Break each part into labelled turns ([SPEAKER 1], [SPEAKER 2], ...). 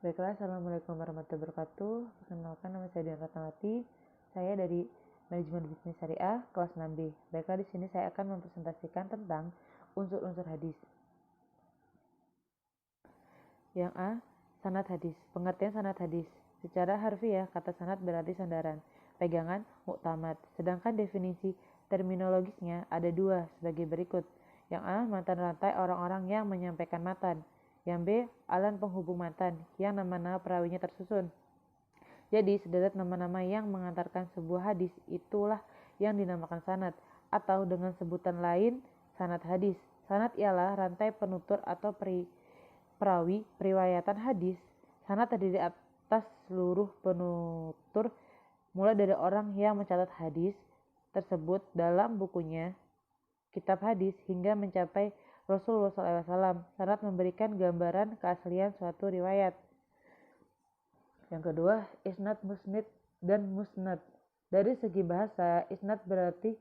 [SPEAKER 1] Baiklah, Assalamualaikum warahmatullahi wabarakatuh. Perkenalkan, nama saya Dian Ratnawati. Saya dari Manajemen Bisnis Syariah kelas 6B. Baiklah, di sini saya akan mempresentasikan tentang unsur-unsur hadis. Yang A, sanad hadis. Pengertian sanad hadis. Secara harfiah, kata sanad berarti sandaran, pegangan, muktamad. Sedangkan definisi terminologisnya ada dua sebagai berikut. Yang A, matan rantai orang-orang yang menyampaikan matan. Yang B, alan penghubung matan yang nama-nama perawinya tersusun. Jadi, sederet nama-nama yang mengantarkan sebuah hadis itulah yang dinamakan sanad, atau dengan sebutan lain sanad hadis. Sanad ialah rantai penutur atau perawi periwayatan hadis. Sanad terdiri atas seluruh penutur, mulai dari orang yang mencatat hadis tersebut dalam bukunya, kitab hadis, hingga mencapai Rasulullah SAW. Sanad memberikan gambaran keaslian suatu riwayat. Yang kedua, isnad, musnid, dan musnad. Dari segi bahasa, isnad berarti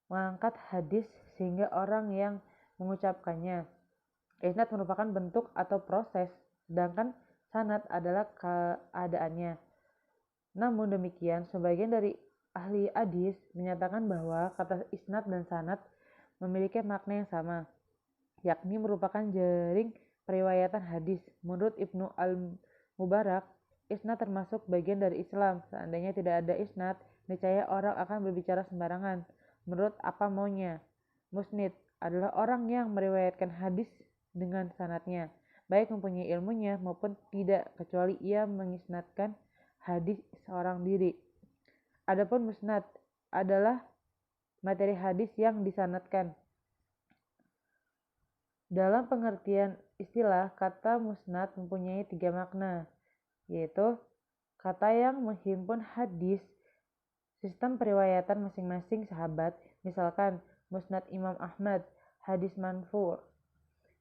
[SPEAKER 1] mengangkat hadis sehingga orang yang mengucapkannya. Isnad merupakan bentuk atau proses, sedangkan sanad adalah keadaannya. Namun demikian, sebagian dari ahli hadis menyatakan bahwa kata isnad dan sanad memiliki makna yang sama, yakni merupakan jaring periwayatan hadis. Menurut Ibnu Al-Mubarak, isnad termasuk bagian dari Islam. Seandainya tidak ada isnad, niscaya orang akan berbicara sembarangan menurut apa maunya. Musnid adalah orang yang meriwayatkan hadis dengan sanadnya, baik mempunyai ilmunya maupun tidak, kecuali ia mengisnadkan hadis seorang diri. Adapun musnad adalah materi hadis yang disanadkan. Dalam pengertian istilah, kata musnad mempunyai 3 makna, yaitu kata yang menghimpun hadis sistem periwayatan masing-masing sahabat. Misalkan musnad Imam Ahmad, hadis manfur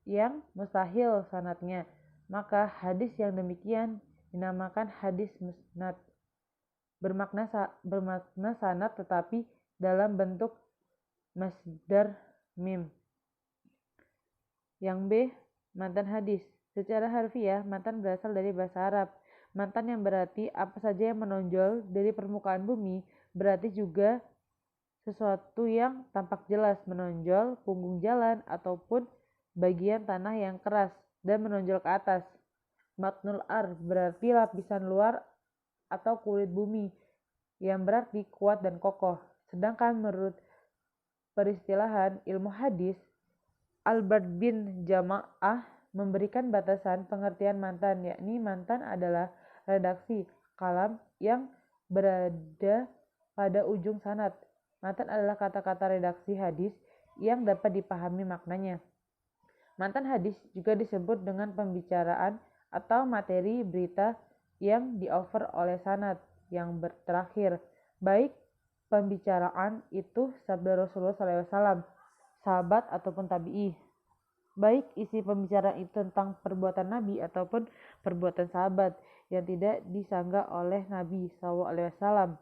[SPEAKER 1] yang mustahil sanadnya, maka hadis yang demikian dinamakan hadis musnad. Bermakna sanad tetapi dalam bentuk masdar mim. Yang B, matan hadis. Secara harfiah, matan berasal dari bahasa Arab. Matan yang berarti apa saja yang menonjol dari permukaan bumi, berarti juga sesuatu yang tampak jelas menonjol, punggung jalan, ataupun bagian tanah yang keras dan menonjol ke atas. Matnul ar berarti lapisan luar atau kulit bumi, yang berarti kuat dan kokoh. Sedangkan menurut peristilahan ilmu hadis, Albert bin Jamaah memberikan batasan pengertian matan, yakni matan adalah redaksi kalam yang berada pada ujung sanad. Matan adalah kata-kata redaksi hadis yang dapat dipahami maknanya. Matan hadis juga disebut dengan pembicaraan atau materi berita yang di-offer oleh sanad yang terakhir, baik pembicaraan itu sabda Rasulullah SAW, sahabat ataupun tabi'i, baik isi pembicaraan itu tentang perbuatan Nabi ataupun perbuatan sahabat yang tidak disanggah oleh Nabi SAW.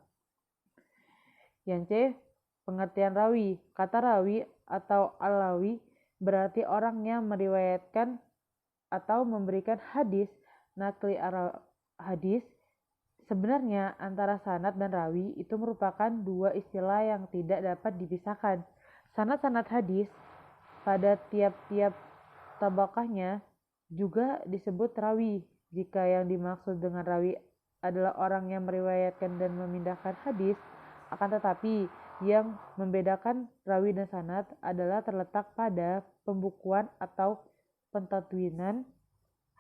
[SPEAKER 1] Yang C, pengertian rawi. Kata rawi atau alawi berarti orang yang meriwayatkan atau memberikan hadis. Nakli hadis. Sebenarnya antara sanad dan rawi itu merupakan dua istilah yang tidak dapat dipisahkan. Sanad-sanad hadis pada tiap-tiap tabakahnya juga disebut rawi. Jika yang dimaksud dengan rawi adalah orang yang meriwayatkan dan memindahkan hadis, akan tetapi yang membedakan rawi dan sanad adalah terletak pada pembukuan atau pentadwinan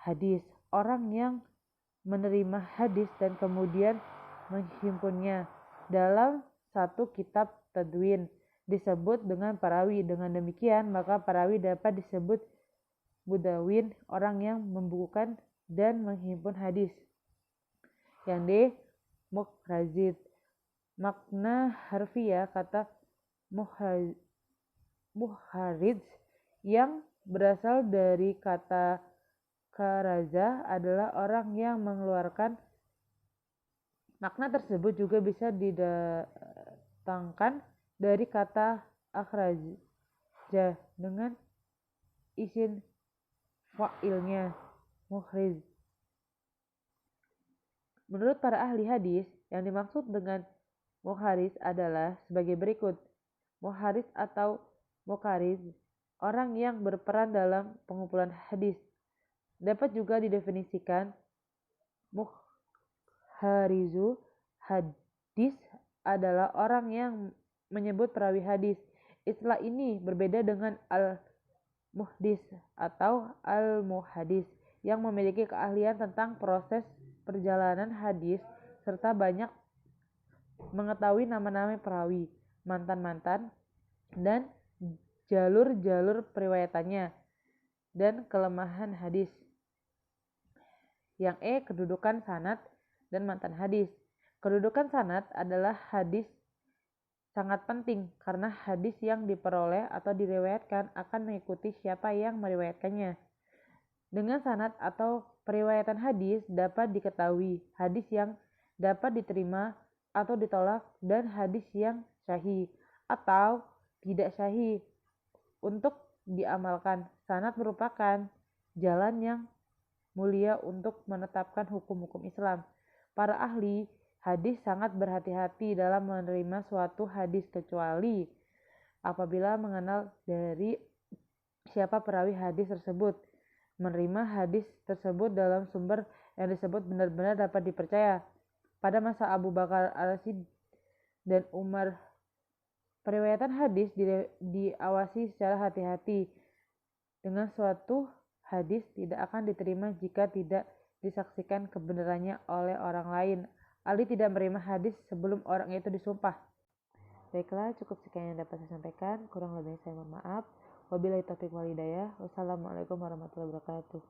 [SPEAKER 1] hadis. Orang yang menerima hadis dan kemudian menghimpunnya dalam satu kitab tadwin disebut dengan perawi. Dengan demikian, maka perawi dapat disebut mudawin, orang yang membukukan dan menghimpun hadis. Yang D, mukhrazid. Makna harfiah kata muhariz yang berasal dari kata karaza adalah orang yang mengeluarkan. Makna tersebut juga bisa didatangkan dari kata akhraja dengan isim fa'ilnya muhriz. Menurut para ahli hadis, yang dimaksud dengan muharis adalah sebagai berikut. Muharis atau muqarriz, orang yang berperan dalam pengumpulan hadis. Dapat juga didefinisikan muharizu hadis adalah orang yang menyebut perawi hadis. Istilah ini berbeda dengan al-muhdis atau al-muhadis yang memiliki keahlian tentang proses perjalanan hadis serta banyak mengetahui nama-nama perawi, mantan-mantan, dan jalur-jalur periwayatannya dan kelemahan hadis. Yang kedudukan sanad dan matan hadis. Kedudukan sanad adalah hadis sangat penting karena hadis yang diperoleh atau diriwayatkan akan mengikuti siapa yang meriwayatkannya. Dengan sanad atau periwayatan hadis dapat diketahui hadis yang dapat diterima atau ditolak dan hadis yang sahih atau tidak sahih untuk diamalkan. Sanad merupakan jalan yang mulia untuk menetapkan hukum-hukum Islam. Para ahli hadis sangat berhati-hati dalam menerima suatu hadis kecuali apabila mengenal dari siapa perawi hadis tersebut. Menerima hadis tersebut dalam sumber yang disebut benar-benar dapat dipercaya. Pada masa Abu Bakar Ar-Rasyid dan Umar, periwayatan hadis diawasi secara hati-hati. Dengan suatu hadis tidak akan diterima jika tidak disaksikan kebenarannya oleh orang lain. Ali tidak menerima hadis sebelum orang itu disumpah. Baiklah, cukup sekian yang dapat saya sampaikan. Kurang lebihnya saya mohon maaf. Wabillahi taufiq wal hidayah. Wassalamualaikum warahmatullahi wabarakatuh.